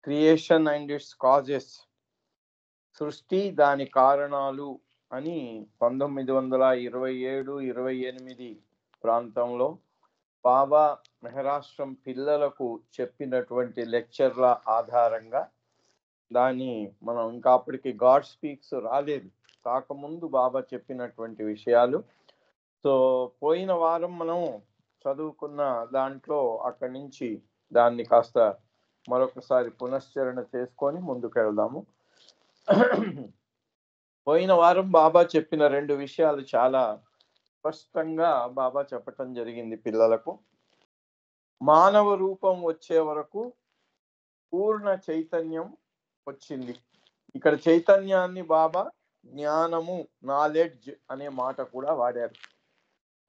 Creation and it's causes, సృష్టి దాని కారణాలు అని 1927-28 ప్రాంతంలో బాబా మెహరాష్ట్రం పిల్లలకు చెప్పినటువంటి లెక్చర్ల ఆధారంగా దాన్ని మనం ఇంకా అప్పటికి గాడ్ స్పీక్స్ రాలేదు, కాకముందు బాబా చెప్పినటువంటి విషయాలు. సో పోయిన వారం మనం చదువుకున్న దాంట్లో అక్కడి నుంచి దాన్ని కాస్త మరొకసారి పునశ్చరణ చేసుకొని ముందుకు వెళ్దాము. పోయిన వారం బాబా చెప్పిన 2 విషయాలు చాలా స్పష్టంగా బాబా చెప్పటం జరిగింది పిల్లలకు. మానవ రూపం వచ్చే వరకు పూర్ణ చైతన్యం వచ్చింది. ఇక్కడ చైతన్యాన్ని బాబా జ్ఞానము, నాలెడ్జ్ అనే మాట కూడా వాడారు.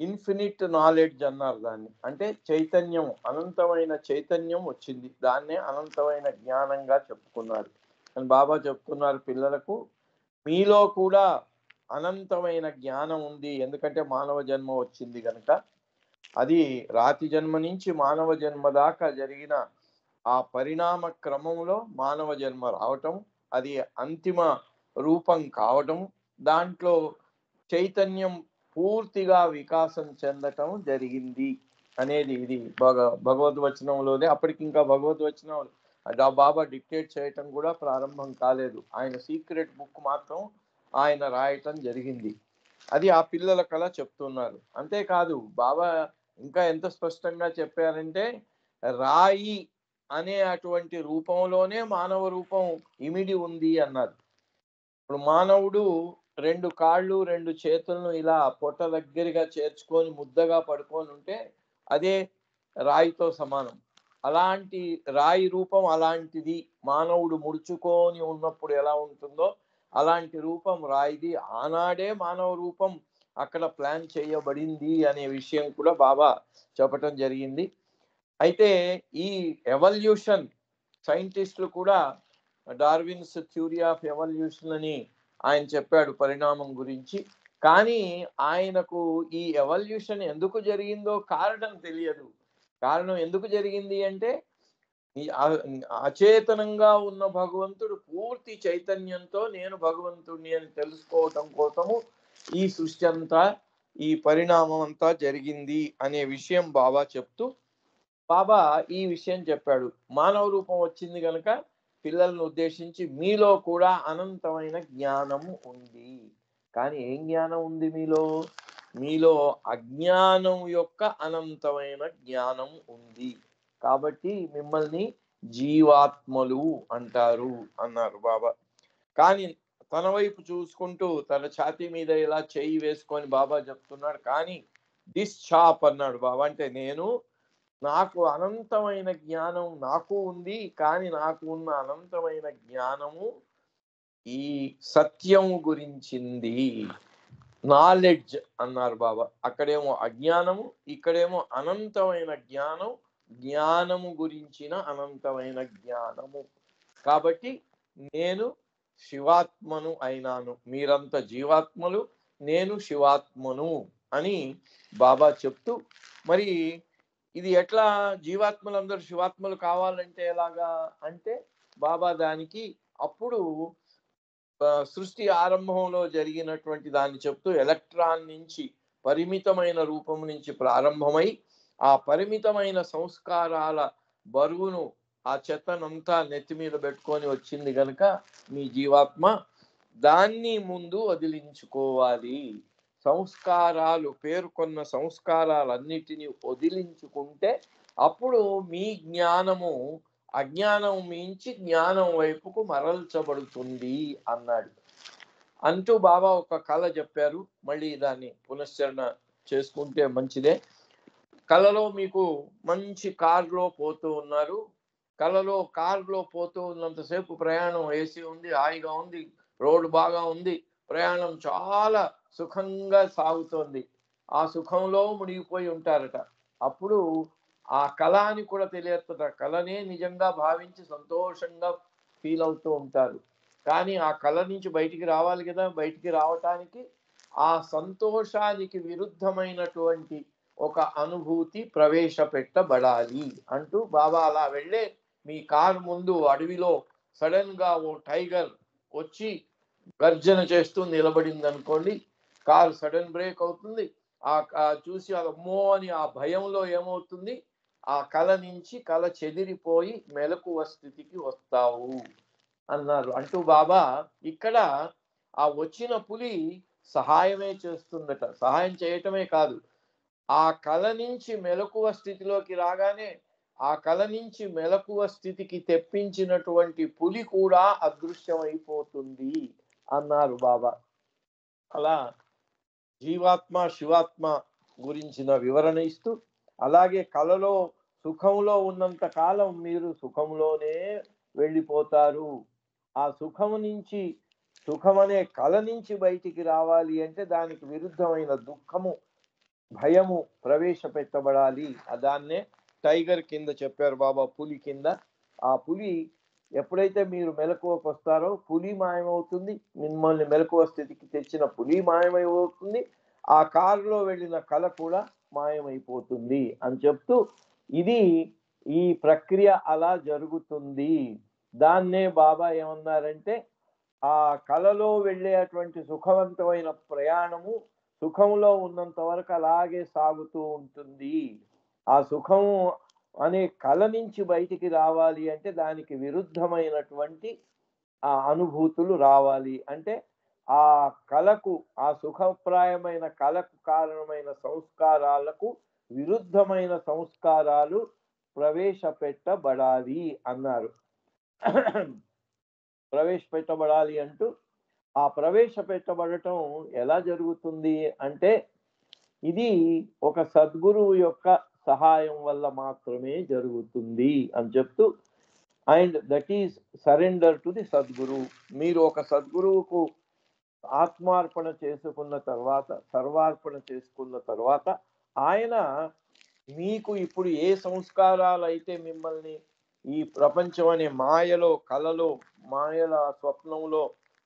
ఇన్ఫినిట్ నాలెడ్జ్ అన్నారు దాన్ని. అంటే చైతన్యం, అనంతమైన చైతన్యం వచ్చింది, దాన్నే అనంతమైన జ్ఞానంగా చెప్పుకున్నారు. అని బాబా చెప్తున్నారు పిల్లలకు, మీలో కూడా అనంతమైన జ్ఞానం ఉంది. ఎందుకంటే మానవ జన్మ వచ్చింది కనుక. అది రాతి జన్మ నుంచి మానవ జన్మ దాకా జరిగిన ఆ పరిణామ క్రమంలో మానవ జన్మ రావటం, అది అంతిమ రూపం కావటం, దాంట్లో చైతన్యం పూర్తిగా వికాసం చెందటం జరిగింది అనేది ఇది భగవద్వచనంలోనే. అప్పటికి ఇంకా భగవద్వచనం బాబా డిక్టేట్ చేయటం కూడా ప్రారంభం కాలేదు. ఆయన సీక్రెట్ బుక్ మాత్రం ఆయన రాయటం జరిగింది. అది ఆ పిల్లల కళ చెప్తున్నారు. అంతేకాదు బాబా ఇంకా ఎంత స్పష్టంగా చెప్పారంటే, రాయి అనే అటువంటి రూపంలోనే మానవ రూపం ఇమిడి ఉంది అన్నారు. ఇప్పుడు మానవుడు 2 కాళ్ళు 2 చేతులను ఇలా పొట్ట దగ్గరగా చేర్చుకొని ముద్దగా పడుకొని ఉంటే అదే రాయితో సమానం. అలాంటి రాయి రూపం అలాంటిది. మానవుడు ముడుచుకొని ఉన్నప్పుడు ఎలా ఉంటుందో అలాంటి రూపం రాయిది. ఆనాడే మానవ రూపం అక్కడ ప్లాన్ చేయబడింది అనే విషయం కూడా బాబా చెప్పటం జరిగింది. అయితే ఈ ఎవల్యూషన్ సైంటిస్టులు కూడా డార్విన్స్ థ్యూరీ ఆఫ్ ఎవల్యూషన్ అని ఆయన చెప్పాడు పరిణామం గురించి. కానీ ఆయనకు ఈ ఎవల్యూషన్ ఎందుకు జరిగిందో కారణం తెలియదు. కారణం ఎందుకు జరిగింది అంటే, ఈ అచేతనంగా ఉన్న భగవంతుడు పూర్తి చైతన్యంతో నేను భగవంతుడిని అని తెలుసుకోవటం కోసము ఈ సృష్టి అంతా, ఈ పరిణామం అంతా జరిగింది అనే విషయం బాబా చెప్తూ, బాబా ఈ విషయం చెప్పాడు. మానవ రూపం వచ్చింది కనుక పిల్లలను ఉద్దేశించి, మీలో కూడా అనంతమైన జ్ఞానము ఉంది. కానీ ఏం జ్ఞానం ఉంది మీలో? మీలో అజ్ఞానం యొక్క అనంతమైన జ్ఞానం ఉంది. కాబట్టి మిమ్మల్ని జీవాత్మలు అంటారు అన్నారు బాబా. కానీ తన వైపు చూసుకుంటూ తన ఛాతీ మీద ఇలా చేయి వేసుకొని బాబా చెప్తున్నాడు. కానీ దిస్ షాప్ అన్నాడు బాబా. అంటే నాకు అనంతమైన జ్ఞానం నాకు ఉంది. కానీ నాకు ఉన్న అనంతమైన జ్ఞానము ఈ సత్యం గురించింది, నాలెడ్జ్ అన్నారు బాబా. అక్కడేమో అజ్ఞానము, ఇక్కడేమో అనంతమైన జ్ఞానం, జ్ఞానము గురించిన అనంతమైన జ్ఞానము. కాబట్టి నేను శివాత్మను అయినాను, మీరంతా జీవాత్మలు, నేను శివాత్మను అని బాబా చెప్తూ, మరి ఇది ఎట్లా జీవాత్మలందరూ శివాత్మలు కావాలంటే ఎలాగా అంటే, బాబా దానికి అప్పుడు సృష్టి ఆరంభంలో జరిగినటువంటి దాన్ని చెప్తూ, ఎలక్ట్రాన్ నుంచి పరిమితమైన రూపం నుంచి ప్రారంభమై ఆ పరిమితమైన సంస్కారాల బరువును, ఆ చెత్తనంతా నెత్తి మీద పెట్టుకొని వచ్చింది కనుక మీ జీవాత్మ దాన్ని ముందు వదిలించుకోవాలి. సంస్కారాలు, పేర్కొన్న సంస్కారాలన్నిటినీ వదిలించుకుంటే అప్పుడు మీ జ్ఞానము అజ్ఞానం మించి జ్ఞానం వైపుకు మరల్చబడుతుంది అన్నాడు. అంటూ బాబా ఒక కళ చెప్పారు. మళ్ళీ దాన్ని పునశ్చరణ చేసుకుంటే మంచిదే. కళలో మీకు మంచి కారులో పోతూ ఉన్నారు. కళలో కారులో పోతూ ఉన్నంతసేపు ప్రయాణం ఏసీ ఉంది, హాయిగా ఉంది, రోడ్డు బాగా ఉంది, ప్రయాణం చాలా సుఖంగా సాగుతోంది. ఆ సుఖంలో మునిగిపోయి ఉంటారట. అప్పుడు ఆ కళ అని కూడా తెలియట, కళనే నిజంగా భావించి సంతోషంగా ఫీల్ అవుతూ ఉంటారు. కానీ ఆ కళ నుంచి బయటికి రావాలి కదా. బయటికి రావటానికి ఆ సంతోషానికి విరుద్ధమైనటువంటి ఒక అనుభూతి ప్రవేశపెట్టబడాలి అంటూ బాబా అలా వెళ్ళే మీ కారు ముందు అడవిలో సడన్ గా ఓ టైగర్ వచ్చి గర్జన చేస్తూ నిలబడింది అనుకోండి, కారు సడన్ బ్రేక్ అవుతుంది. చూసి అమ్మో అని ఆ భయంలో ఏమవుతుంది, ఆ కళ నుంచి కళ చెదిరిపోయి మెలకువ స్థితికి వస్తావు అన్నారు. అంటూ బాబా ఇక్కడ ఆ వచ్చిన పులి సహాయమే చేస్తుందట. సహాయం చేయటమే కాదు, ఆ కళ నుంచి మెలకువ స్థితిలోకి రాగానే ఆ కళ నుంచి మెలకువ స్థితికి తెప్పించినటువంటి పులి కూడా అదృశ్యమైపోతుంది అన్నారు బాబా. అలా జీవాత్మ శివాత్మ గురించిన వివరణ ఇస్తూ, అలాగే కళలో సుఖంలో ఉన్నంత కాలం మీరు సుఖంలోనే వెళ్ళిపోతారు. ఆ సుఖం అనే కళ నుంచి బయటికి రావాలి అంటే దానికి విరుద్ధమైన దుఃఖము, భయము ప్రవేశపెట్టబడాలి. దాన్నే టైగర్ కింద చెప్పారు బాబా, పులి కింద. ఆ పులి ఎప్పుడైతే మీరు మెలకువకు వస్తారో పులి మాయమవుతుంది, మిమ్మల్ని మెలకువ స్థితికి తెచ్చిన పులి మాయమైపోతుంది, ఆ కారులో వెళ్ళిన కళ కూడా మాయమైపోతుంది అని చెప్తూ, ఇది ఈ ప్రక్రియ అలా జరుగుతుంది. దాన్నే బాబా ఏమన్నారంటే, ఆ కళలో వెళ్ళేటువంటి సుఖవంతమైన ప్రయాణము సుఖంలో ఉన్నంత వరకు అలాగే సాగుతూ ఉంటుంది. ఆ సుఖము అనే కళ నుంచి బయటికి రావాలి అంటే దానికి విరుద్ధమైనటువంటి ఆ అనుభూతులు రావాలి. అంటే ఆ కళకు, ఆ సుఖప్రాయమైన కళకు కారణమైన సంస్కారాలకు విరుద్ధమైన సంస్కారాలు ప్రవేశపెట్టబడాలి అన్నారు. ప్రవేశపెట్టబడాలి అంటూ, ఆ ప్రవేశపెట్టబడటం ఎలా జరుగుతుంది అంటే, ఇది ఒక సద్గురువు యొక్క సహాయం వల్ల మాత్రమే జరుగుతుంది అని చెప్తూ, and that is surrender to the Sadguru. మీరు ఒక సద్గురువుకు ఆత్మార్పణ చేసుకున్న తర్వాత, సర్వార్పణ చేసుకున్న తర్వాత, ఆయన మీకు ఇప్పుడు ఏ సంస్కారాలు అయితే మిమ్మల్ని ఈ ప్రపంచం అనే మాయలో, కలలో, మాయల స్వప్నంలో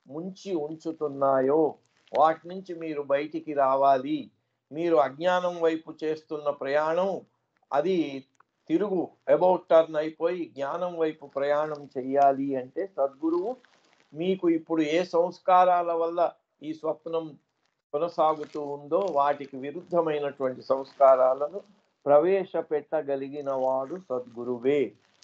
ముంచి ఉంచుతున్నాయో వాటి నుంచి మీరు బయటికి రావాలి. మీరు అజ్ఞానం వైపు చేస్తున్న ప్రయాణం అది తిరుగు అబౌట్ టర్న్ అయిపోయి జ్ఞానం వైపు ప్రయాణం చెయ్యాలి అంటే సద్గురువు మీకు ఇప్పుడు ఏ సంస్కారాల వల్ల ఈ స్వప్నం కొనసాగుతూ ఉందో వాటికి విరుద్ధమైనటువంటి సంస్కారాలను ప్రవేశపెట్టగలిగిన వాడు సద్గురువే.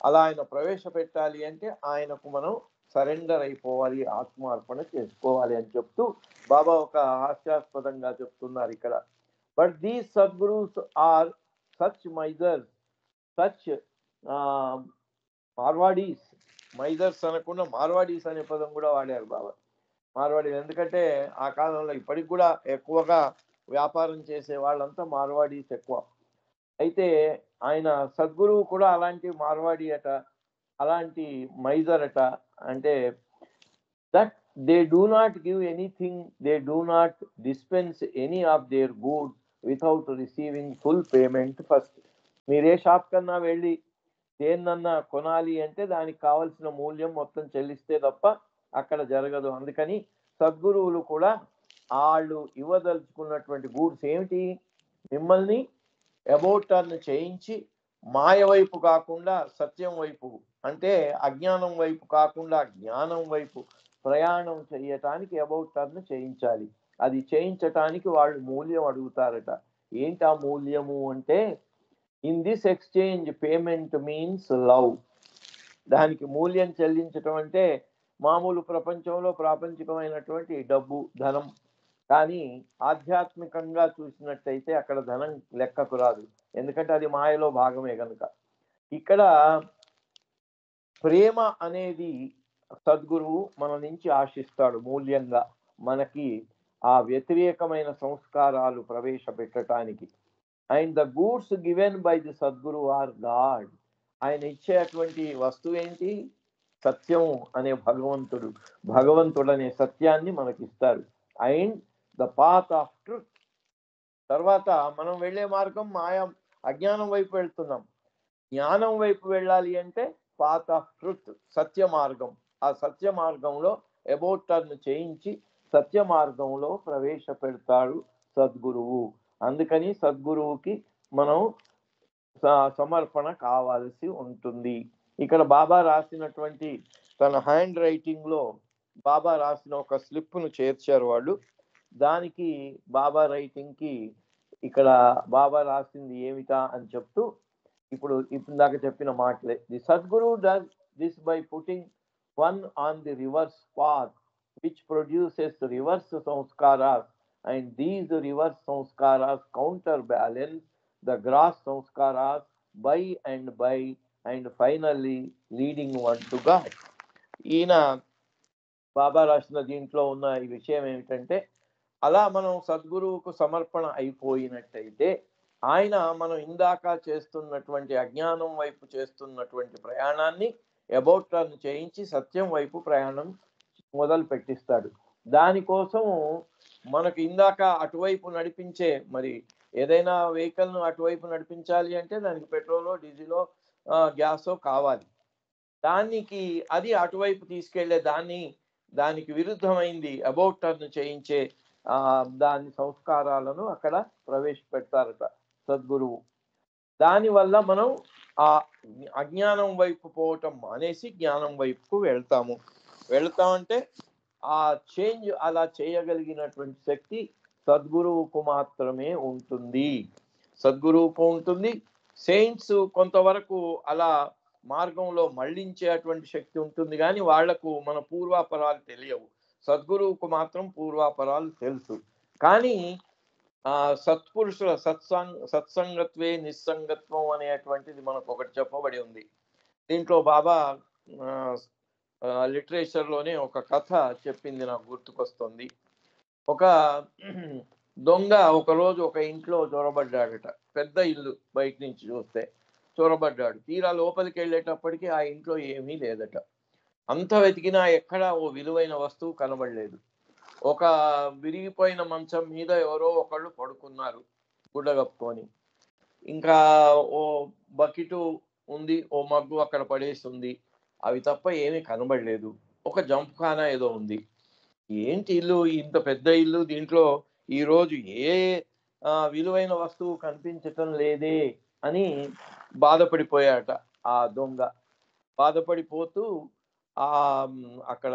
అలా ఆయన ప్రవేశపెట్టాలి అంటే ఆయనకు మనం సరెండర్ అయిపోవాలి, ఆత్మార్పణ చేసుకోవాలి అని చెప్తూ బాబా ఒక హాస్యాస్పదంగా చెప్తున్నారు ఇక్కడ. But these sadgurus are such misers, such Marwaris. Misers అనకుండా మార్వాడీస్ అనే పదం కూడా వాడారు బాబా. మార్వాడీలు ఎందుకంటే ఆ కాలంలో ఇప్పటికి కూడా ఎక్కువగా వ్యాపారం చేసే వాళ్ళంతా మార్వాడీస్ ఎక్కువ. అయితే ఆయన సద్గురువు కూడా అలాంటి మార్వాడి అట, అలాంటి మైజర్ అట. అంటే that they do not give anything, they do not dispense any of their goods without receiving full payment first. మీరే షాప్ కన్నా వెళ్ళి దేన్నన్నా కొనాలి అంటే దానికి కావలసిన మూల్యం మొత్తం చెల్లిస్తే తప్ప అక్కడ జరగదు. అందుకని సద్గురువులు కూడా వాళ్ళు ఇవ్వదలుచుకున్నటువంటి గూడ్స్ ఏమిటి, మిమ్మల్ని అబౌట్ టర్న్ చేయించి మాయ వైపు కాకుండా సత్యం వైపు, అంటే అజ్ఞానం వైపు కాకుండా జ్ఞానం వైపు ప్రయాణం చేయటానికి అబౌట్ టర్న్ చేయించాలి. అది చేయించటానికి వాళ్ళు మూల్యం అడుగుతారట. ఏంటి ఆ మూల్యము అంటే, in this exchange payment means love. దానికి మూల్యం చెల్లించటం అంటే మామూలు ప్రపంచంలో ప్రాపంచికమైనటువంటి డబ్బు, ధనం. కానీ ఆధ్యాత్మికంగా చూసినట్టయితే అక్కడ ధనం లెక్కకు రాదు, ఎందుకంటే అది మాయలో భాగమే కనుక. ఇక్కడ ప్రేమ అనేది సద్గురువు మన నుంచి ఆశిస్తాడు మూల్యంగా, మనకి ఆ వ్యతిరేకమైన సంస్కారాలు ప్రవేశపెట్టడానికి. And the goods given by the Sadguru are God. ఆయన ఇచ్చేటువంటి వస్తువు ఏంటి, సత్యం అనే భగవంతుడు అనే సత్యాన్ని మనకిస్తారు. And the path of truth. తర్వాత మనం వెళ్ళే మార్గం మాయా అజ్ఞానం వైపు వెళ్తున్నాం, జ్ఞానం వైపు వెళ్ళాలి అంటే పాత్ ఆఫ్ ట్రూత్, సత్య మార్గం. ఆ సత్య మార్గంలో అబౌట్ టర్న్ చేయించి సత్య మార్గంలో ప్రవేశపెడతాడు సద్గురువు. అందుకని సద్గురువుకి మనం సమర్పణ కావాల్సి ఉంటుంది. ఇక్కడ బాబా రాసినటువంటి తన హ్యాండ్ రైటింగ్లో బాబా రాసిన ఒక స్లిప్ను చేర్చారు వాళ్ళు. దానికి బాబా రైటింగ్కి ఇక్కడ బాబా రాసింది ఏమిటా అని చెప్తూ ఇప్పుడు దాకా చెప్పిన మాటలే. The Sadguru does this by putting one on the reverse path which produces reverse sanskaras, and these reverse sanskaras counterbalance the gross sanskaras by, and finally leading one to God. ఈయన బాబా రాసిన దీంట్లో ఉన్న ఈ విషయం ఏమిటంటే, అలా మనం సద్గురువుకు సమర్పణ అయిపోయినట్టయితే ఆయన మనం ఇందాక చేస్తున్నటువంటి అజ్ఞానం వైపు చేస్తున్నటువంటి ప్రయాణాన్ని అబౌట్ టర్న్ చేయించి సత్యం వైపు ప్రయాణం మొదలు పెట్టిస్తాడు. దానికోసం మనకు ఇందాక అటువైపు నడిపించే, మరి ఏదైనా వెహికల్ను అటువైపు నడిపించాలి అంటే దానికి పెట్రోలో డీజిలో గ్యాసో కావాలి. దానికి అది అటువైపు తీసుకెళ్లే దానికి విరుద్ధమైంది అబౌట్ టర్న్ చేయించే దాని సంస్కారాలను అక్కడ ప్రవేశపెడతారట సద్గురువు. దానివల్ల మనం ఆ అజ్ఞానం వైపు పోవటం మానేసి జ్ఞానం వైపుకు వెళ్తామంటే ఆ చేంజ్ అలా చేయగలిగినటువంటి శక్తి సద్గురువుకు మాత్రమే ఉంటుంది. సద్గురువుకు ఉంటుంది. సెయింట్స్ కొంతవరకు అలా మార్గంలో మళ్లించేటువంటి శక్తి ఉంటుంది, కానీ వాళ్లకు మన పూర్వాపరాలు తెలియవు. సద్గురువుకు మాత్రం పూర్వాపరాలు తెలుసు. కానీ సత్పురుషుల సత్సంగత్వే నిస్సంగత్వం అనేటువంటిది మనకు ఒకటి చెప్పబడి ఉంది. దీంట్లో బాబా లిటరేచర్లోనే ఒక కథ చెప్పింది నాకు గుర్తుకొస్తుంది. ఒక దొంగ ఒకరోజు ఒక ఇంట్లో చొరబడ్డాడట. పెద్ద ఇల్లు బయట నుంచి చూస్తే చొరబడ్డాడు. తీరా లోపలికి వెళ్ళేటప్పటికి ఆ ఇంట్లో ఏమీ లేదట. అంత వెతికినా ఎక్కడా ఓ విలువైన వస్తువు కనబడలేదు. ఒక విరిగిపోయిన మంచం మీద ఎవరో ఒకళ్ళు పడుకున్నారు గుడ్డ కప్పుకొని. ఇంకా ఓ బకెటు ఉంది, ఓ మగ్గు అక్కడ పడేసి ఉంది. అవి తప్ప ఏమీ కనబడలేదు. ఒక జంపుఖానా ఏదో ఉంది. ఏంటి ఇల్లు, ఇంత పెద్ద ఇల్లు, దీంట్లో ఈరోజు ఏ విలువైన వస్తువు కనిపించటం లేదే అని బాధపడిపోయాట ఆ దొంగ. బాధపడిపోతూ అక్కడ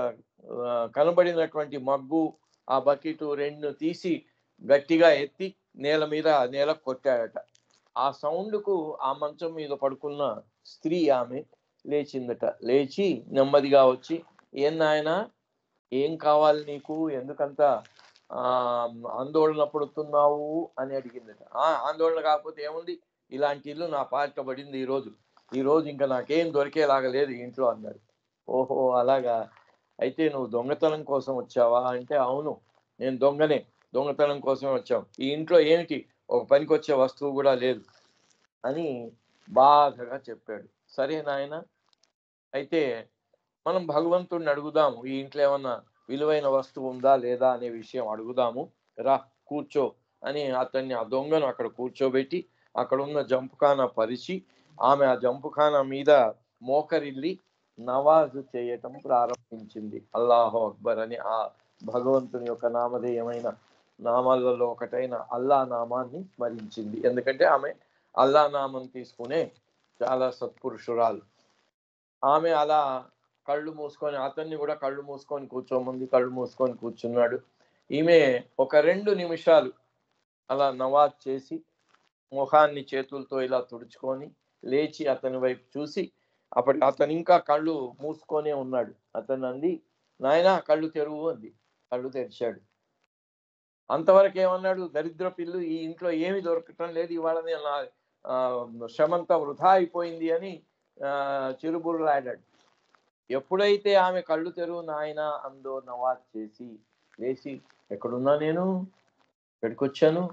కనబడినటువంటి మగ్గు, ఆ బకెట్ రెండు తీసి గట్టిగా ఎత్తి నేల కొట్టాడట. ఆ సౌండ్కు ఆ మంచం మీద పడుకున్న స్త్రీ ఆమె లేచిందట. లేచి నెమ్మదిగా వచ్చి, ఏం నాయనా, ఏం కావాలి నీకు, ఎందుకంత ఆందోళన పడుతున్నావు అని అడిగిందట. ఆందోళన కాకపోతే ఏముంది, ఇలాంటి ఇల్లు నా పాట పడింది ఈరోజు ఇంకా నాకేం దొరికేలాగా లేదు ఇంట్లో అన్నాడు. ఓహో అలాగా, అయితే నువ్వు దొంగతనం కోసం వచ్చావా అంటే, అవును నేను దొంగతనం కోసమే వచ్చావు. ఈ ఇంట్లో ఏమిటి ఒక పనికొచ్చే వస్తువు కూడా లేదు అని బాధగా చెప్పాడు. సరే నాయన, అయితే మనం భగవంతుడిని అడుగుదాము, ఈ ఇంట్లో ఏమన్నా విలువైన వస్తువు ఉందా లేదా అనే విషయం అడుగుదాము, రా కూర్చో అని ఆ దొంగను అక్కడ కూర్చోబెట్టి అక్కడ ఉన్న జంపుఖానా పరిచి ఆమె ఆ జంపుఖానా మీద మోకరిల్లి నవాజు చేయటం ప్రారంభించింది. అల్లాహు అక్బర్ అని ఆ భగవంతుని యొక్క నామధేయమైన నామాలలో ఒకటైన అల్లా నామాన్ని స్మరించింది. ఎందుకంటే ఆమె అల్లా నామం తీసుకునే చాలా సత్పురుషురాలు. ఆమె అలా కళ్ళు మూసుకొని, అతన్ని కూడా కళ్ళు మూసుకొని కూర్చోమంది. కళ్ళు మూసుకొని కూర్చున్నాడు. ఈమె ఒక 2 నిమిషాలు అలా నవాజ్ చేసి ముఖాన్ని చేతులతో ఇలా తుడుచుకొని లేచి అతని వైపు చూసి, అతను ఇంకా కళ్ళు మూసుకొనే ఉన్నాడు. అతను అంది, నాయనా కళ్ళు తెరువు అంది. కళ్ళు తెరిచాడు. అంతవరకు ఏమన్నాడు, దరిద్ర పిల్లు, ఈ ఇంట్లో ఏమి దొరకటం లేదు, ఇవాళ నా శ్రమంతా వృధా అయిపోయింది అని చిరుబుర్లాడాడు. ఎప్పుడైతే ఆమె కళ్ళు తెరువు నాయన అందో నవాజ్ చేసి లేచి, ఎక్కడున్నా నేను, ఎక్కడికి వచ్చాను,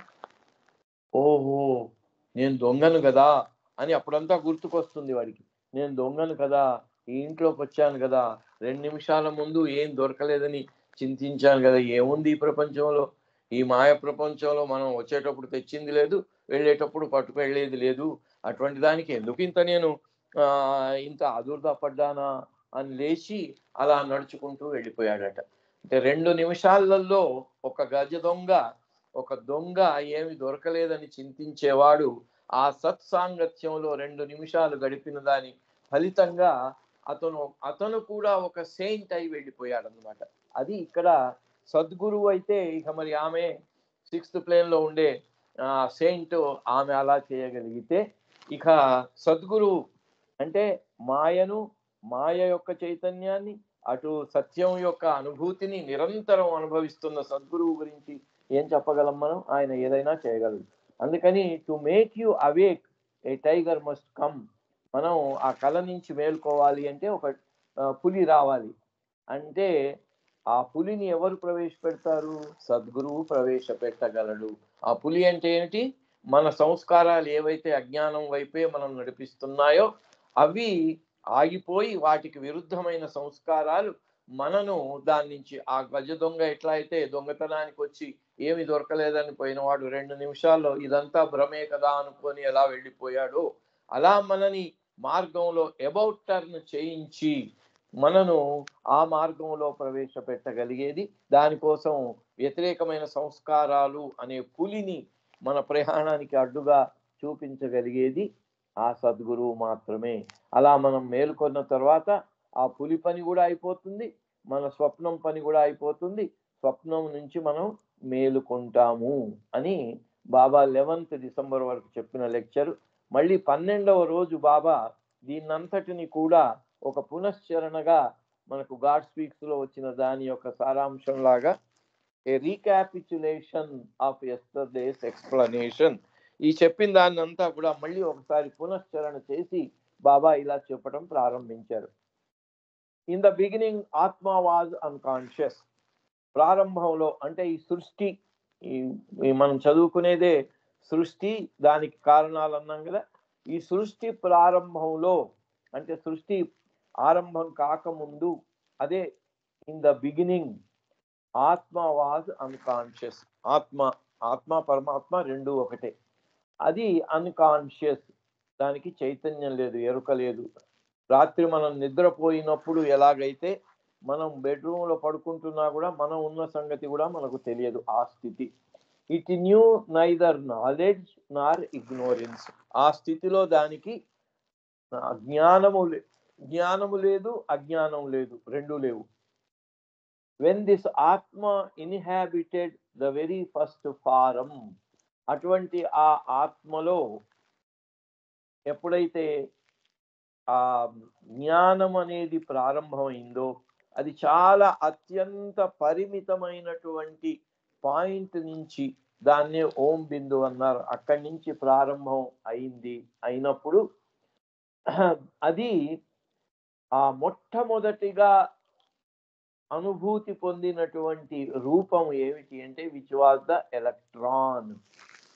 ఓహో నేను దొంగను కదా అని అప్పుడంతా గుర్తుకొస్తుంది వాడికి. నేను దొంగను కదా, ఈ ఇంట్లోకి వచ్చాను కదా, 2 నిమిషాల ముందు ఏం దొరకలేదని చింతించాను కదా, ఏముంది ఈ ప్రపంచంలో, ఈ మాయ ప్రపంచంలో మనం వచ్చేటప్పుడు తెచ్చింది లేదు, వెళ్ళేటప్పుడు పట్టుకెళ్ళేది లేదు, అటువంటి దానికి ఎందుకు నేను ఇంత ఆదుర్దా పడ్డానా అని లేచి అలా నడుచుకుంటూ వెళ్ళిపోయాడట. అంటే 2 నిమిషాలలో ఒక దొంగ ఏమి దొరకలేదని చింతించేవాడు ఆ సత్సాంగత్యంలో 2 నిమిషాలు గడిపిన దాని ఫలితంగా అతను కూడా ఒక సెయింట్ అయి వెళ్ళిపోయాడు అనమాట. అది ఇక్కడ సద్గురువు అయితే ఇక మరి ఆమె 6th ప్లేన్లో ఉండే సెయింట్, ఆమె అలా చేయగలిగితే, ఇక సద్గురువు అంటే మాయ యొక్క చైతన్యాన్ని, అటు సత్యం యొక్క అనుభూతిని నిరంతరం అనుభవిస్తున్న సద్గురువు గురించి ఏం చెప్పగలం మనం? ఆయన ఏదైనా చేయగలరు. అందుకని to make you awake A tiger must come. మనం ఆ కళ నుంచి మేల్కోవాలి అంటే ఒక పులి రావాలి. అంటే ఆ పులిని ఎవరు ప్రవేశపెడతారు? సద్గురువు ప్రవేశపెట్టగలడు. ఆ పులి అంటే ఏమిటి? మన సంస్కారాలు ఏవైతే అజ్ఞానం వైపే మనం నడిపిస్తున్నాయో అవి ఆగిపోయి వాటికి విరుద్ధమైన సంస్కారాలు మనను దాని నుంచి, ఆ గజ దొంగ ఎట్లా అయితే దొంగతనానికి వచ్చి ఏమి దొరకలేదని పోయినవాడు 2 నిమిషాల్లో ఇదంతా భ్రమే కదా అనుకొని ఎలా వెళ్ళిపోయాడో, అలా మనని మార్గంలో అబౌట్ టర్న్ చేయించి మనను ఆ మార్గంలో ప్రవేశపెట్టగలిగేది, దానికోసం వ్యతిరేకమైన సంస్కారాలు అనే పులిని మన ప్రయాణానికి అడ్డుగా చూపించగలిగేది ఆ సద్గురువు మాత్రమే. అలా మనం మేలుకొన్న తర్వాత ఆ పులి పని కూడా అయిపోతుంది, మన స్వప్నం పని కూడా అయిపోతుంది. స్వప్నం నుంచి మనం మేలుకుంటాము అని బాబా 11th డిసెంబర్ వరకు చెప్పిన లెక్చర్. మళ్ళీ 12వ రోజు బాబా దీన్నంతటిని కూడా ఒక పునశ్చరణగా మనకు గాడ్ స్పీక్స్ లో వచ్చిన దాని యొక్క సారాంశం లాగా ఏ రీక్యాపిచులేషన్ ఆఫ్ యెస్టర్డేస్ ఎక్స్ప్లనేషన్, ఈ చెప్పిన దాన్ని అంతా కూడా మళ్ళీ ఒకసారి పునశ్చరణ చేసి బాబా ఇలా చెప్పడం ప్రారంభించారు. ఇన్ ద బిగినింగ్ ఆత్మ వాజ్ అన్కాన్షియస్. ప్రారంభంలో అంటే ఈ సృష్టి, మనం చదువుకునేదే సృష్టి, దానికి కారణాలు అన్నాం కదా. ఈ సృష్టి ప్రారంభంలో అంటే సృష్టి ఆరంభం కాకముందు, అదే ఇన్ ద బిగినింగ్ ఆత్మ వాజ్ అన్కాన్షియస్. ఆత్మ పరమాత్మ రెండు ఒకటే. అది అన్కాన్షియస్, దానికి చైతన్యం లేదు, ఎరుక లేదు. రాత్రి మనం నిద్రపోయినప్పుడు ఎలాగైతే మనం బెడ్రూమ్లో పడుకుంటున్నా కూడా మనం ఉన్న సంగతి కూడా మనకు తెలియదు, ఆ స్థితి. It new neither knowledge Nar ignorance. ఆ స్థితిలో దానికి జ్ఞానము లేదు, అజ్ఞానం లేదు, రెండు లేవు. when this atma inhabited the very first form, అటువంటి ఆ ఆత్మలో ఎప్పుడైతే ఆ జ్ఞానం అనేది ప్రారంభమైందో, అది చాలా అత్యంత పరిమితమైనటువంటి పాయింట్ నుంచి, దాన్నే ఓం బిందు అన్నారు, అక్కడి నుంచి ప్రారంభం అయినప్పుడు అది ఆ మొట్టమొదటిగా అనుభూతి పొందినటువంటి రూపం ఏమిటి అంటే which was the electron.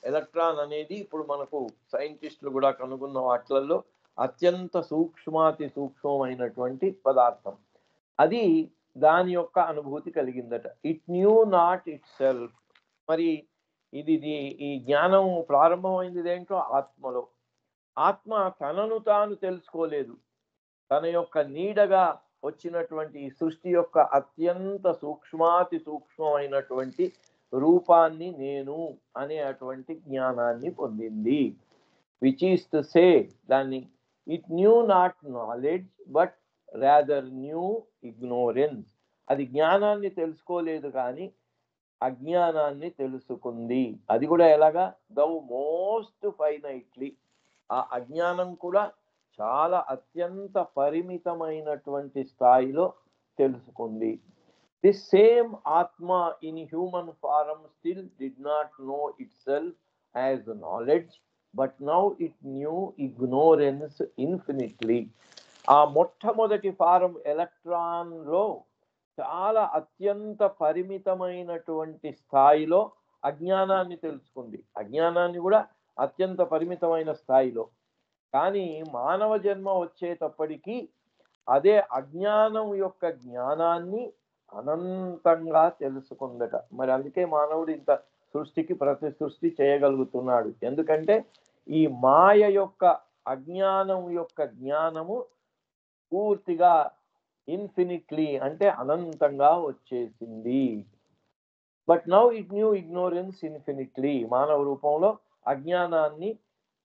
Electron అనేది ఇప్పుడు మనకు సైంటిస్టులు కూడా కనుగొన్న వాటిల్లో అత్యంత సూక్ష్మాతి సూక్ష్మమైనటువంటి పదార్థం. అది దాని యొక్క అనుభూతి కలిగిందట. It knew not itself. మరి ఈ జ్ఞానం ప్రారంభమైంది దేంట్లో? ఆత్మలో. ఆత్మ తనను తాను తెలుసుకోలేదు. తన యొక్క నీడగా వచ్చినటువంటి సృష్టి యొక్క అత్యంత సూక్ష్మాతి సూక్ష్మమైనటువంటి రూపాన్ని నేను అనే అటువంటి జ్ఞానాన్ని పొందింది. విచ్ ఈస్ టు సే, దాన్ని it knew not knowledge but rather knew ignorance. అది జ్ఞానాన్ని తెలుసుకోలేదు కానీ అజ్ఞానాన్ని తెలుసుకుంది. అది కూడా ఎలాగా? Though most finitely. ఆ అజ్ఞానం కూడా చాలా అత్యంత పరిమితమైనటువంటి స్థాయిలో తెలుసుకుంది. This same atma in human form still did not know itself as knowledge, but now it knew ignorance infinitely. ఆ మొట్టమొదటి ఫారం ఎలక్ట్రాన్లో చాలా అత్యంత పరిమితమైనటువంటి స్థాయిలో అజ్ఞానాన్ని తెలుసుకుంది. అజ్ఞానాన్ని కూడా అత్యంత పరిమితమైన స్థాయిలో. కానీ మానవ జన్మ వచ్చేటప్పటికీ అదే అజ్ఞానం యొక్క జ్ఞానాన్ని అనంతంగా తెలుసుకుందట. మరి అందుకే మానవుడు ఇంత సృష్టికి ప్రతి సృష్టి చేయగలుగుతున్నాడు. ఎందుకంటే ఈ మాయ యొక్క అజ్ఞానం యొక్క జ్ఞానము పూర్తిగా ఇన్ఫినిట్లీ అంటే అనంతంగా వచ్చేసింది. But now it knew ignorance infinitely. మానవ రూపంలో అజ్ఞానాన్ని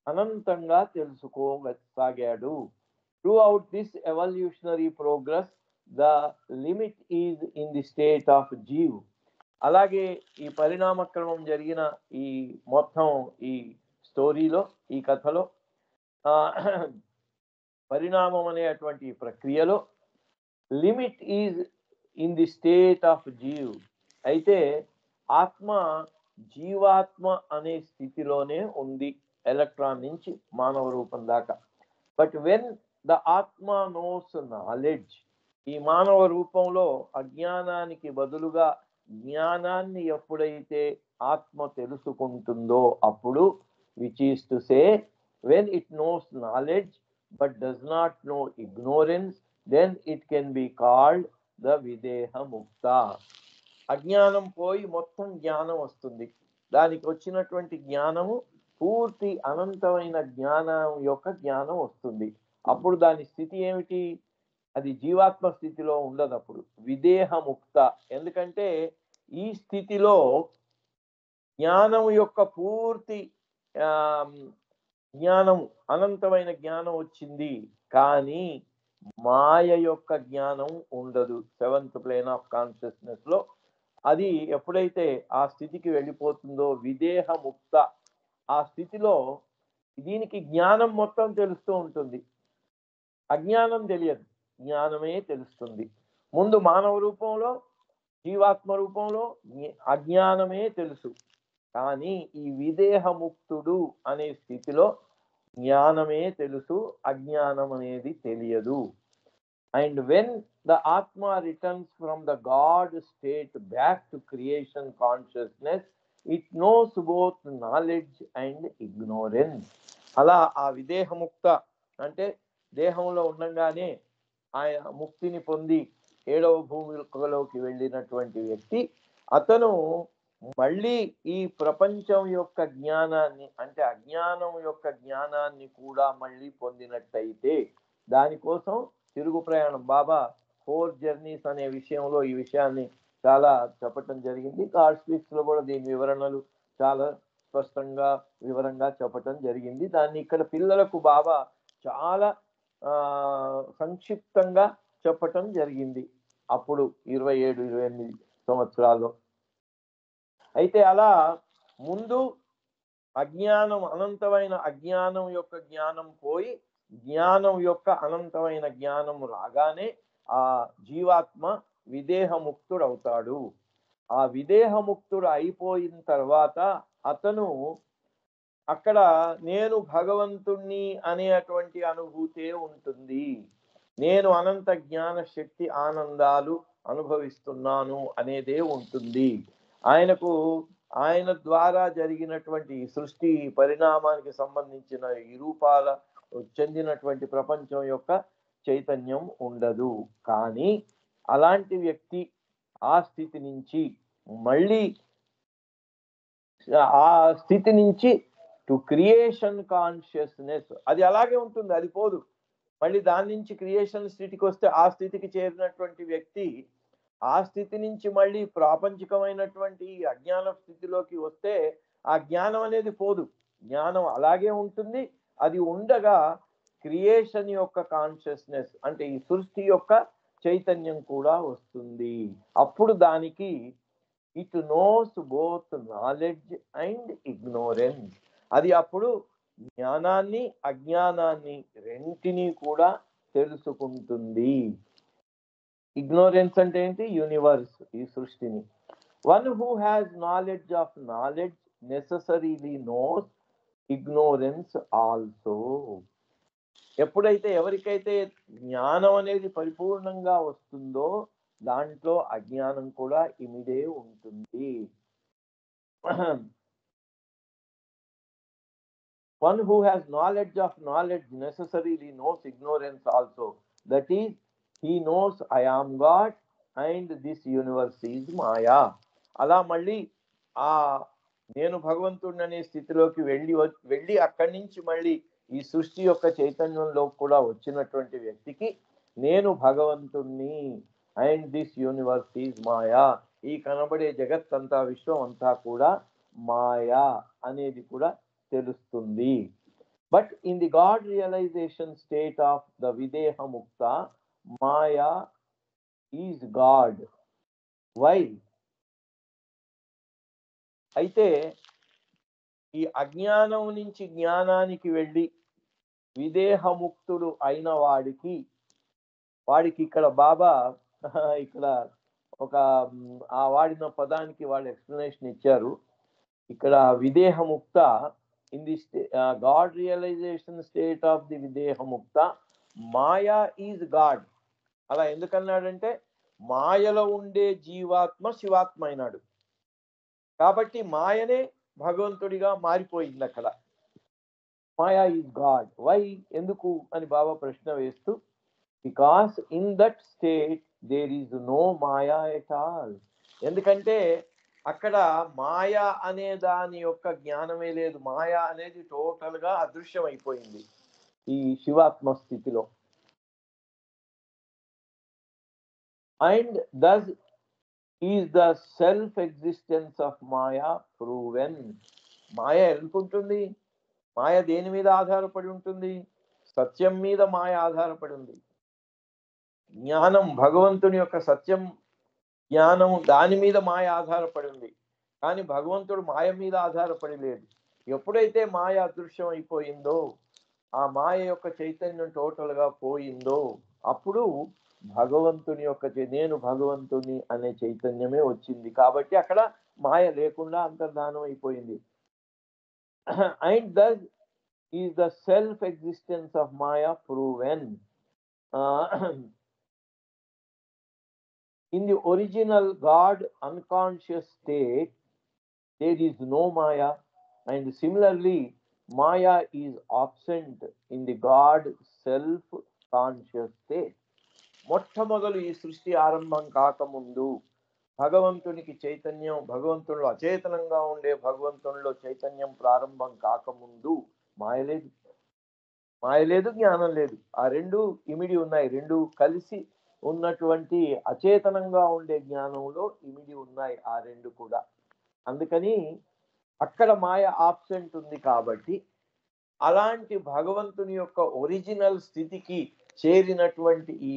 అనంతంగా తెలుసుకోసాగాడు. Throughout this evolutionary progress, the limit is in the state of Jeev. అలాగే ఈ పరిణామక్రమం జరిగిన ఈ మొత్తం ఈ స్టోరీలో, ఈ కథలో పరిణామం అనేటువంటి ప్రక్రియలో limit is in the state of Jeev. అయితే ఆత్మ జీవాత్మ అనే స్థితిలోనే ఉంది, ఎలక్ట్రాన్ నుంచి మానవ రూపం దాకా. బట్ వెన్ ద ఆత్మ నోస్ నాలెడ్జ్, ఈ మానవ రూపంలో అజ్ఞానానికి బదులుగా జ్ఞానాన్ని ఎప్పుడైతే ఆత్మ తెలుసుకుంటుందో అప్పుడు, which is to say when it knows knowledge but does not know ignorance, then it can be called the videha mukta. అజ్ఞానం పోయి మొత్తం జ్ఞానం వస్తుంది. దానికి వచ్చినటువంటి జ్ఞానము పూర్తి అనంతమైన జ్ఞానం యొక్క జ్ఞానం వస్తుంది. అప్పుడు దాని స్థితి ఏమిటి? అది జీవాత్మ స్థితిలో ఉండదు అప్పుడు, విదేహ ముక్త. ఎందుకంటే ఈ స్థితిలో జ్ఞానం యొక్క పూర్తి జ్ఞానం, అనంతమైన జ్ఞానం వచ్చింది, కానీ మాయ యొక్క జ్ఞానం ఉండదు. సెవెంత్ ప్లేన్ ఆఫ్ కాన్షియస్నెస్ లో అది ఎప్పుడైతే ఆ స్థితికి వెళ్ళిపోతుందో విదేహ ముక్త, ఆ స్థితిలో దీనికి జ్ఞానం మొత్తం తెలుస్తూ ఉంటుంది, అజ్ఞానం తెలియదు, జ్ఞానమే తెలుస్తుంది. ముందు మానవ రూపంలో, జీవాత్మ రూపంలో అజ్ఞానమే తెలుసు, కానీ ఈ విదేహ ముక్తుడు అనే స్థితిలో జ్ఞానమే తెలుసు, అజ్ఞానం అనేది తెలియదు. అండ్ వెన్ ద ఆత్మ returns from the God state back to creation consciousness, it knows both knowledge and ignorance. అలా ఆ విదేహముక్త అంటే దేహంలో ఉండగానే ఆయన ముక్తిని పొంది 7వ భూమిలోకి వెళ్ళినటువంటి వ్యక్తి, అతను మళ్ళీ ఈ ప్రపంచం యొక్క జ్ఞానాన్ని, అంటే అజ్ఞానం యొక్క జ్ఞానాన్ని కూడా మళ్ళీ పొందినట్టయితే, దానికోసం తిరుగు ప్రయాణం, బాబా 4 జర్నీస్ అనే విషయంలో ఈ విషయాన్ని చాలా చెప్పటం జరిగింది. గాడ్ స్పీక్స్ లో కూడా దీని వివరణలు చాలా స్పష్టంగా వివరంగా చెప్పటం జరిగింది. దాన్ని ఇక్కడ పిల్లలకు బాబా చాలా సంక్షిప్తంగా చెప్పటం జరిగింది అప్పుడు 27-28 సంవత్సరాల్లో. అయితే అలా ముందు అజ్ఞానం, అనంతమైన అజ్ఞానం యొక్క జ్ఞానం పోయి జ్ఞానం యొక్క అనంతమైన జ్ఞానం రాగానే ఆ జీవాత్మ విదేహముక్తుడు అవుతాడు. ఆ విదేహముక్తుడు అయిపోయిన తర్వాత అతను అక్కడ నేను భగవంతుణ్ణి అనేటువంటి అనుభూతే ఉంటుంది, నేను అనంత జ్ఞాన శక్తి ఆనందాలు అనుభవిస్తున్నాను అనేదే ఉంటుంది. ఆయనకు ఆయన ద్వారా జరిగినటువంటి సృష్టి పరిణామానికి సంబంధించిన ఈ రూపాల చెందినటువంటి ప్రపంచం యొక్క చైతన్యం ఉండదు. కానీ అలాంటి వ్యక్తి ఆ స్థితి నుంచి మళ్ళీ ఆ స్థితి నుంచి టు క్రియేషన్ కాన్షియస్నెస్, అది అలాగే ఉంటుంది, అది పోదు. మళ్ళీ దాని నుంచి క్రియేషన్ స్థితికి వస్తే ఆ స్థితికి చేరినటువంటి వ్యక్తి ఆ స్థితి నుంచి మళ్ళీ ప్రాపంచికమైనటువంటి అజ్ఞాన స్థితిలోకి వస్తే ఆ జ్ఞానం అనేది పోదు, జ్ఞానం అలాగే ఉంటుంది. అది ఉండగా క్రియేషన్ యొక్క కాన్షియస్నెస్ అంటే ఈ సృష్టి యొక్క చైతన్యం కూడా వస్తుంది. అప్పుడు దానికి it knows both knowledge and ignorance, అది అప్పుడు జ్ఞానాన్ని అజ్ఞానాన్ని రెంటిని కూడా తెలుసుకుంటుంది. ఇగ్నోరెన్స్ అంటే ఏంటి? యూనివర్స్, ఈ సృష్టిని. One who has knowledge of knowledge necessarily knows ignorance also. ఎప్పుడైతే ఎవరికైతే జ్ఞానం అనేది పరిపూర్ణంగా వస్తుందో దాంట్లో అజ్ఞానం కూడా ఇమిడే ఉంటుంది. One who has knowledge of knowledge necessarily knows ignorance also. That is, he knows I am God and this universe is Maya. అలా మళ్ళీ ఆ నేను భగవంతుడిని అనే స్థితిలోకి వెళ్ళి అక్కడి నుంచి మళ్ళీ ఈ సృష్టి యొక్క చైతన్యంలో కూడా వచ్చినటువంటి వ్యక్తికి నేను భగవంతుణ్ణి అండ్ దిస్ యూనివర్స్ ఈజ్ మాయా, ఈ కనబడే జగత్తంతా, విశ్వం అంతా కూడా మాయా అనేది కూడా తెలుస్తుంది. But in the God realization state of the Videha Mukta, Maya is God. Why? అయితే ఈ అజ్ఞానం నుంచి జ్ఞానానికి వెళ్ళి విదేహముక్తుడు అయిన వాడికి ఇక్కడ బాబా ఇక్కడ ఒక ఆ వాడిన పదానికి వాళ్ళు ఎక్స్ప్లెనేషన్ ఇచ్చారు. ఇక్కడ Videhamukta in the God realisation state of the Videhamukta Maya is God. అలా ఎందుకన్నాడంటే మాయలో ఉండే జీవాత్మ శివాత్మ అయినాడు కాబట్టి మాయనే భగవంతుడిగా మారిపోయింది అక్కడ. మాయా ఈజ్ గాడ్. వై? ఎందుకు అని బాబా ప్రశ్న వేస్తూ, because in that state there is no maya at all. ఎందుకంటే అక్కడ మాయా అనే దాని యొక్క జ్ఞానమే లేదు. మాయా అనేది టోటల్ గా అదృశ్యం అయిపోయింది ఈ శివాత్మ స్థితిలో. And thus is the self existence of Maya proven. మాయ ఎందుకుంటుంది? మాయ దేని మీద ఆధారపడి ఉంటుంది? సత్యం మీద మాయ ఆధారపడి ఉంది. జ్ఞానం, భగవంతుని యొక్క సత్యం జ్ఞానం, దాని మీద మాయ ఆధారపడి ఉంది. కానీ భగవంతుడు మాయ మీద ఆధారపడి లేదు. ఎప్పుడైతే మాయ అదృశ్యం అయిపోయిందో, ఆ మాయ యొక్క చైతన్యం టోటల్ గా పోయిందో, అప్పుడు భగవంతుని యొక్క నేను భగవంతుని అనే చైతన్యమే వచ్చింది. కాబట్టి అక్కడ మాయ లేకుండా అంతర్ధానం అయిపోయింది. And that is the self existence of Maya proven. In the original God unconscious state, there is no Maya, and similarly, Maya is absent in the God self-conscious state. మొట్టమొదలు ఈ సృష్టి ఆరంభం కాకముందు భగవంతునికి చైతన్యం, భగవంతునిలో అచేతనంగా ఉండే భగవంతునిలో చైతన్యం ప్రారంభం కాకముందు మాయ లేదు. మాయ లేదు, జ్ఞానం లేదు. ఆ రెండు ఇమిడి ఉన్నాయి. రెండు కలిసి ఉన్నటువంటి అచేతనంగా ఉండే జ్ఞానంలో ఇమిడి ఉన్నాయి ఆ రెండు కూడా. అందుకని అక్కడ మాయ ఆబ్సెంట్ ఉంది. కాబట్టి అలాంటి భగవంతుని యొక్క ఒరిజినల్ స్థితికి చేరినటువంటి ఈ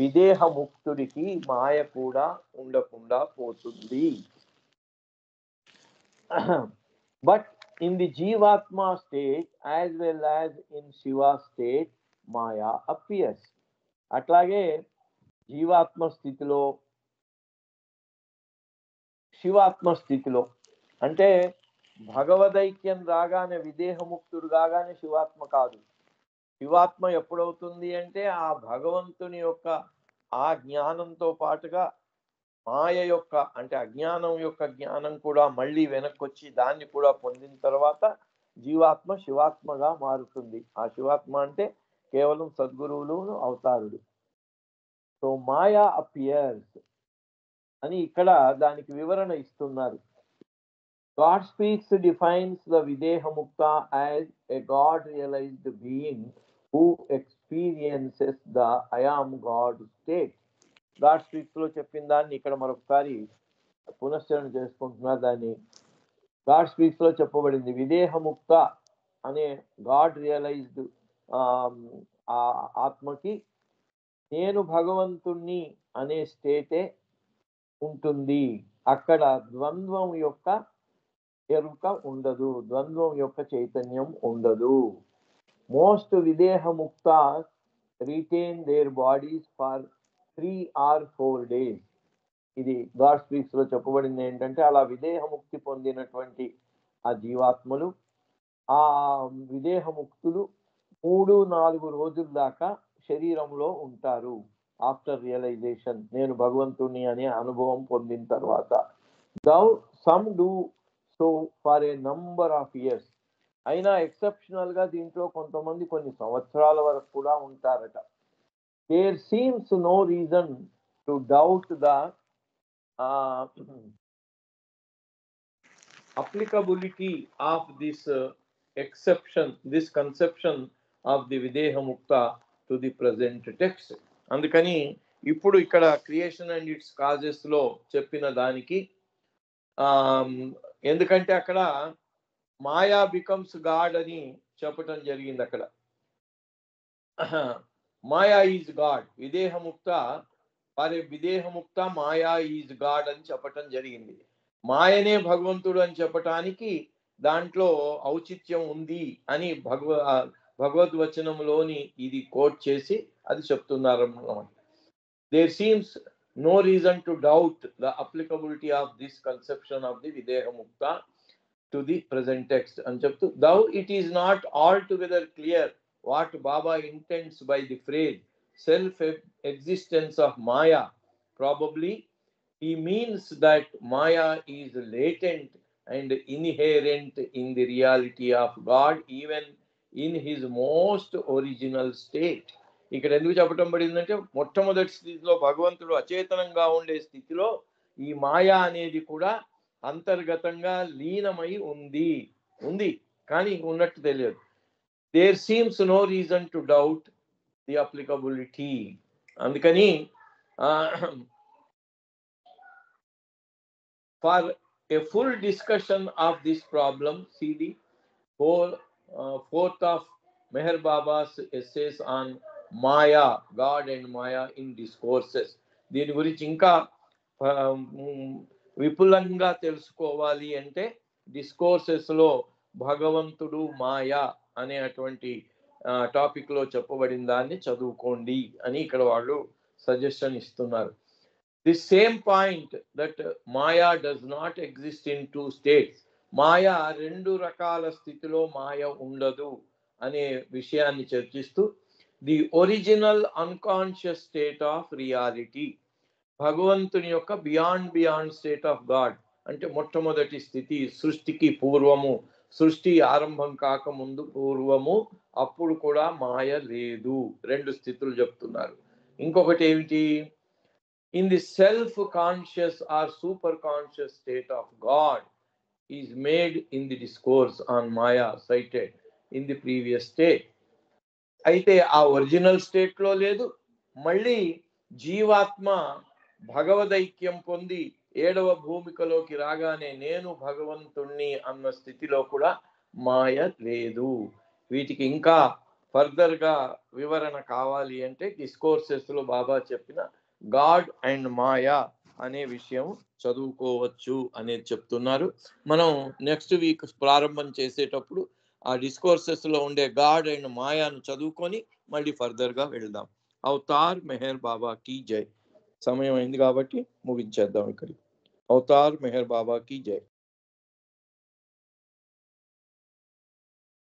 విదేహ ముక్తుడికి మాయ కూడా ఉండకుండా పోతుంది. But in the Jivatma state as well as in Shiva state, Maya appears. అట్లాగే జీవాత్మ స్థితిలో, శివాత్మ స్థితిలో, అంటే భగవదైక్యం రాగానే విదేహముక్తుడు కాగానే శివాత్మ కాదు. శివాత్మ ఎప్పుడవుతుంది అంటే ఆ భగవంతుని యొక్క ఆ జ్ఞానంతో పాటుగా మాయ యొక్క అంటే అజ్ఞానం యొక్క జ్ఞానం కూడా మళ్ళీ వెనక్కొచ్చి దాన్ని కూడా పొందిన తర్వాత జీవాత్మ శివాత్మగా మారుతుంది. ఆ శివాత్మ అంటే కేవలం సద్గురువులు, అవతారుడు. సో మాయా అపియర్స్ అని ఇక్కడ దానికి వివరణ ఇస్తున్నారు. God speaks defines the Videha Mukta as a God realized being who experiences the I am God state. God speaks లో చెప్పిన దాన్ని ఇక్కడ మరొకసారి పునశ్చరణ చేసుకుంటున్నారు. దాన్ని God speaks లో చెప్పబడింది విదేహముక్త అనే గాడ్ రియలైజ్డ్ ఆ ఆత్మకి నేను భగవంతుణ్ణి అనే స్టేటే ఉంటుంది. అక్కడ ద్వంద్వం యొక్క ఎరుక ఉండదు, ద్వంద్వం యొక్క చైతన్యం ఉండదు. Most Videhamukta retain their bodies for 3 or 4 days. ఇది గాడ్ స్పీక్స్ లో చెప్పబడింది ఏంటంటే అలా విదేహముక్తి పొందినటువంటి ఆ జీవాత్మలు, ఆ విదేహముక్తులు 3-4 రోజుల దాకా శరీరంలో ఉంటారు. ఆఫ్టర్ రియలైజేషన్, నేను భగవంతుని అనే అనుభవం పొందిన తర్వాత. Though some do so for a number of years. అయినా ఎక్సెప్షనల్ గా దీంట్లో కొంతమంది కొన్ని సంవత్సరాల వరకు కూడా ఉంటారట. There seems no reason to doubt the applicability of this exception, this conception of the Videha Mukta to the present text. అందుకని ఇప్పుడు ఇక్కడ క్రియేషన్ అండ్ ఇట్స్ కాజెస్ లో చెప్పిన దానికి ఎందుకంటే అక్కడ మాయా బికమ్స్ గాడ్ అని చెప్పటం జరిగింది అక్కడ. మాయా is God, Videhamukta Videhamukta Maya is God అని చెప్పటం జరిగింది. మాయనే భగవంతుడు అని చెప్పటానికి దాంట్లో ఔచిత్యం ఉంది అని భగవద్వచనంలోని ఇది కోట్ చేసి అది చెప్తున్నారు అన్నమాట. There seems no reason to doubt the applicability of this conception of the videha mukta to the present text and cheptu, though it is not altogether clear what Baba intends by the phrase self existence of Maya. Probably he means that Maya is latent and inherent in the reality of God even in his most original state. ఇక్కడ ఎందుకు చెప్పటం పడిందంటే మొట్టమొదటి స్థితిలో భగవంతుడు అచేతనంగా ఉండే స్థితిలో ఈ మాయా అనేది కూడా అంతర్గతంగా లీనమై ఉంది కానీ ఉన్నట్టు తెలియదు. There seems no reason to doubt the applicability. అందుకని for a full discussion of this problem see the fourth of Meher Baba's essays on Maya, God and Maya in discourses. దీని గురించి ఇంకా విపులంగా తెలుసుకోవాలి అంటే డిస్కోర్సెస్లో భగవంతుడు మాయా అనేటువంటి టాపిక్లో చెప్పబడిన దాన్ని చదువుకోండి అని ఇక్కడ వాళ్ళు సజెషన్ ఇస్తున్నారు. The same point that Maya does not exist in 2 states. మాయా 2 రకాల స్థితిలో మాయ ఉండదు అనే విషయాన్ని చర్చిస్తూ the original unconscious state of reality, భగవంతుని యొక్క బియాండ్ స్టేట్ ఆఫ్ గాడ్ అంటే మొట్టమొదటి స్థితి సృష్టికి పూర్వము, సృష్టి ఆరంభం కాకముందు పూర్వము, అప్పుడు కూడా మాయ లేదు. 2 స్థితులు చెప్తున్నారు. ఇంకొకటి ఏమిటి? In the self conscious or super conscious state of God is made in the discourse on maya cited in the previous state. అయితే ఆ ఒరిజినల్ స్టేట్లో లేదు. మళ్ళీ జీవాత్మ భగవదైక్యం పొంది 7వ భూమికలోకి రాగానే నేను భగవంతుణ్ణి అన్న స్థితిలో కూడా మాయ లేదు. వీటికి ఇంకా ఫర్దర్గా వివరణ కావాలి అంటే డిస్కోర్సెస్లో బాబా చెప్పిన గాడ్ అండ్ మాయా అనే విషయం చదువుకోవచ్చు అనేది చెప్తున్నారు. మనం నెక్స్ట్ వీక్ ప్రారంభం చేసేటప్పుడు ఆ డిస్కోర్సెస్లో ఉండే గాడ్ అండ్ మాయాను చదువుకొని మళ్ళీ ఫర్దర్గా వెళ్దాం. అవతార్ మెహర్ బాబా కీ జై. సమయం అయింది కాబట్టి ముగించేద్దాం ఇక్కడికి. అవతార్ మెహర్ బాబా కీ జై.